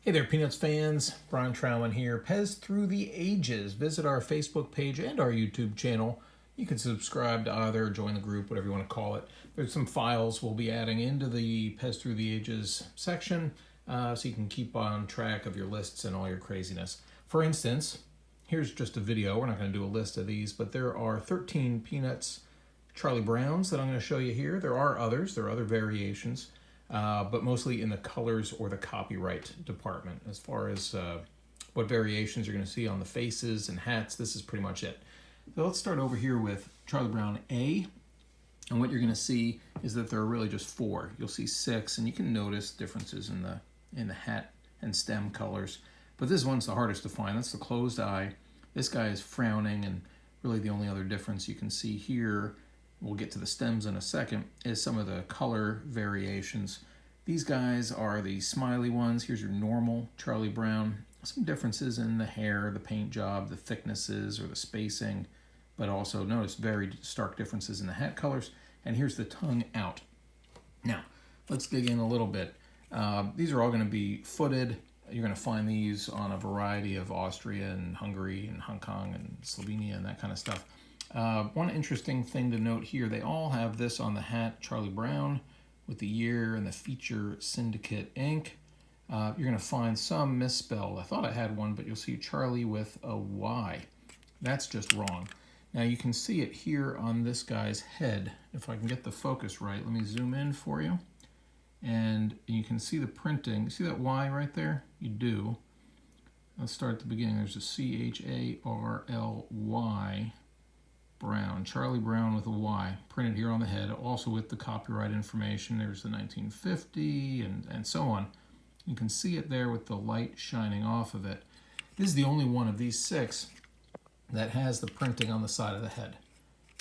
Hey there, Peanuts fans. Brian Trauman here. Pez Through the Ages. Visit our Facebook page and our YouTube channel. You can subscribe to either, join the group, whatever you want to call it. There's some files we'll be adding into the Pez Through the Ages section so you can keep on track of your lists and all your craziness. For instance, here's just a video. We're not going to do a list of these, but there are 13 Peanuts Charlie Browns that I'm going to show you here. There are others. There are other variations. But mostly in the colors or the copyright department. As far as what variations you're going to see on the faces and hats, this is pretty much it. So let's start over here with Charlie Brown A. And what you're going to see is that there are really just 4. You'll see 6, and you can notice differences in the hat and stem colors. But this one's the hardest to find. That's the closed eye. This guy is frowning, and really the only other difference you can see here, we'll get to the stems in a second, is some of the color variations. These guys are the smiley ones. Here's your normal Charlie Brown. Some differences in the hair, the paint job, the thicknesses or the spacing, but also notice very stark differences in the hat colors. And here's the tongue out. Now, let's dig in a little bit. These are all going to be footed. You're going to find these on a variety of Austria and Hungary and Hong Kong and Slovenia and that kind of stuff. One interesting thing to note here, they all have this on the hat, Charlie Brown, with the year and the feature Syndicate Ink. You're going to find some misspelled. I thought I had one, but you'll see Charlie with a Y. That's just wrong. Now you can see it here on this guy's head. If I can get the focus right, let me zoom in for you. And you can see the printing. See that Y right there? You do. Let's start at the beginning. There's a Charly Brown, Charlie Brown with a Y, printed here on the head, also with the copyright information. There's the 1950 and so on. You can see it there with the light shining off of it. This is the only one of these 6 that has the printing on the side of the head.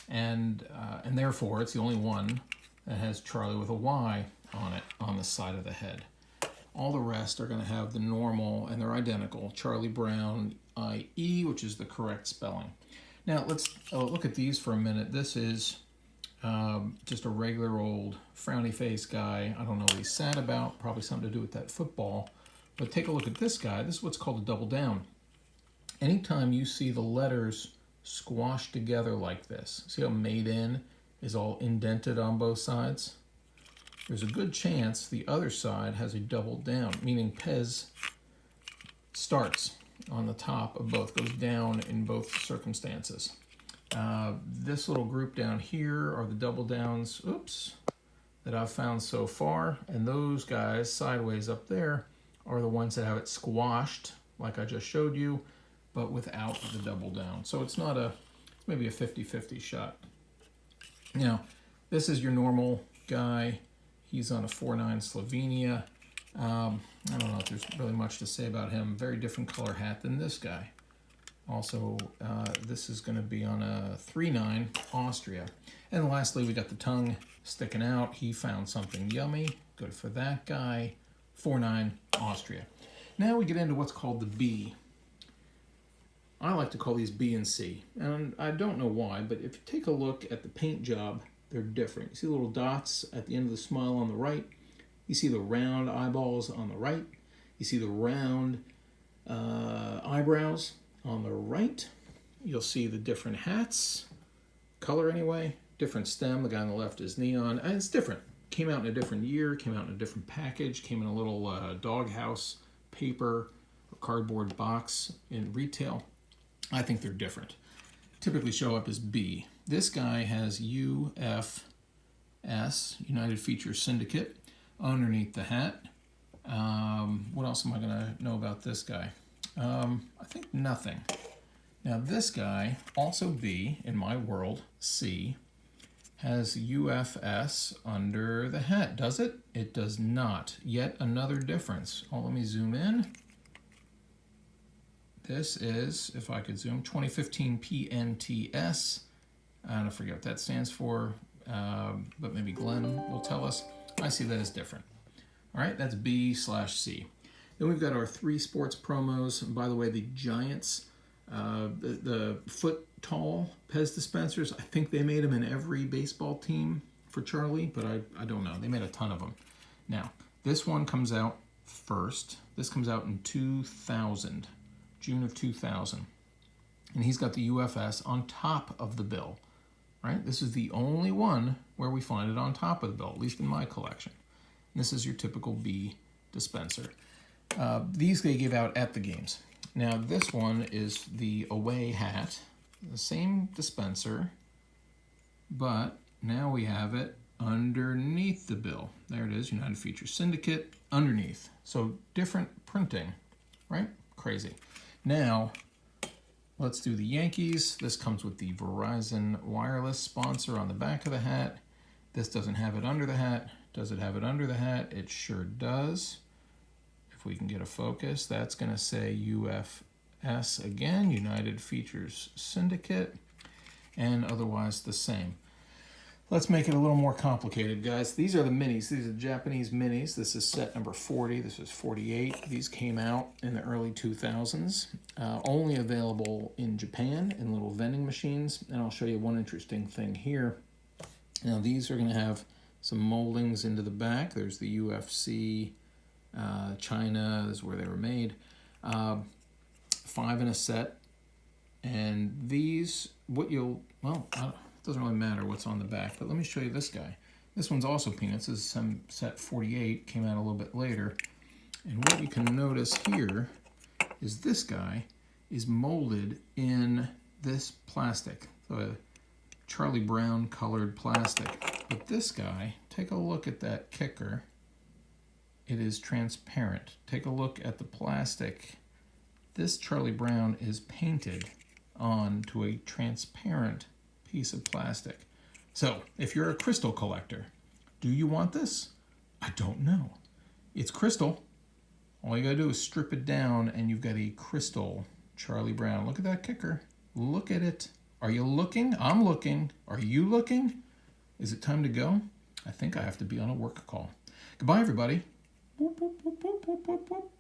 And therefore, it's the only one that has Charlie with a Y on it on the side of the head. All the rest are going to have the normal, and they're identical, Charlie Brown IE, which is the correct spelling. Now, let's look at these for a minute. This is just a regular old frowny face guy. I don't know what he's sad about, probably something to do with that football. But take a look at this guy. This is what's called a double down. Anytime you see the letters squashed together like this, see how made in is all indented on both sides? There's a good chance the other side has a double down, meaning Pez starts on the top of both, goes down in both circumstances. This little group down here are the double downs, that I've found so far, and those guys sideways up there are the ones that have it squashed, like I just showed you, but without the double down. So it's not it's maybe a 50-50 shot. Now, this is your normal guy. He's on a 4.9 Slovenia. I don't know if there's really much to say about him. Very different color hat than this guy. Also, this is going to be on a 3.9 Austria. And lastly, we got the tongue sticking out. He found something yummy. Good for that guy. 4.9 Austria. Now we get into what's called the B. I like to call these B and C. And I don't know why, but if you take a look at the paint job, they're different. You see little dots at the end of the smile on the right. You see the round eyeballs on the right. You see the round eyebrows on the right. You'll see the different hats, color anyway, different stem. The guy on the left is neon, and it's different. Came out in a different year, came out in a different package, came in a little doghouse paper or cardboard box in retail. I think they're different. Typically show up as B. This guy has UFS, United Features Syndicate, underneath the hat. What else am I going to know about this guy? I think nothing. Now this guy, also B, in my world, C, has UFS under the hat. Does it? It does not. Yet another difference. Oh, let me zoom in. This is, if I could zoom, 2015 PNTS. I don't forget what that stands for, but maybe Glenn will tell us. I see that as different. All right, that's B/C. Then we've got our 3 sports promos. And by the way, the Giants, the foot tall Pez dispensers, I think they made them in every baseball team for Charlie, but I don't know. They made a ton of them. Now, this one comes out 1st. This comes out in 2000, June of 2000. And he's got the UFS on top of the bill, right? This is the only one where we find it on top of the bill, at least in my collection. And this is your typical B dispenser. These they give out at the games. Now this one is the away hat, the same dispenser, but now we have it underneath the bill. There it is, United Features Syndicate, underneath. So different printing, right? Crazy. Now, let's do the Yankees. This comes with the Verizon wireless sponsor on the back of the hat. This doesn't have it under the hat. Does it have it under the hat? It sure does. If we can get a focus, that's going to say UFS again, United Features Syndicate, and otherwise the same. Let's make it a little more complicated, guys. These are the minis. These are Japanese minis. This is set number 40. This is 48. These came out in the early 2000s. Only available in Japan in little vending machines. And I'll show you one interesting thing here. Now, these are going to have some moldings into the back. There's the UFC, China. This is where they were made. 5 in a set. And these, it doesn't really matter what's on the back, but let me show you this guy. This one's also Peanuts. This is some set 48, came out a little bit later. And what you can notice here is this guy is molded in this plastic, the Charlie Brown colored plastic. But this guy, take a look at that kicker. It is transparent. Take a look at the plastic. This Charlie Brown is painted onto a transparent piece of plastic. So, if you're a crystal collector, do you want this? I don't know. It's crystal. All you gotta do is strip it down and you've got a crystal Charlie Brown. Look at that kicker. Look at it. Are you looking? I'm looking. Are you looking? Is it time to go? I think I have to be on a work call. Goodbye, everybody. Whoop, whoop, whoop, whoop, whoop, whoop, whoop.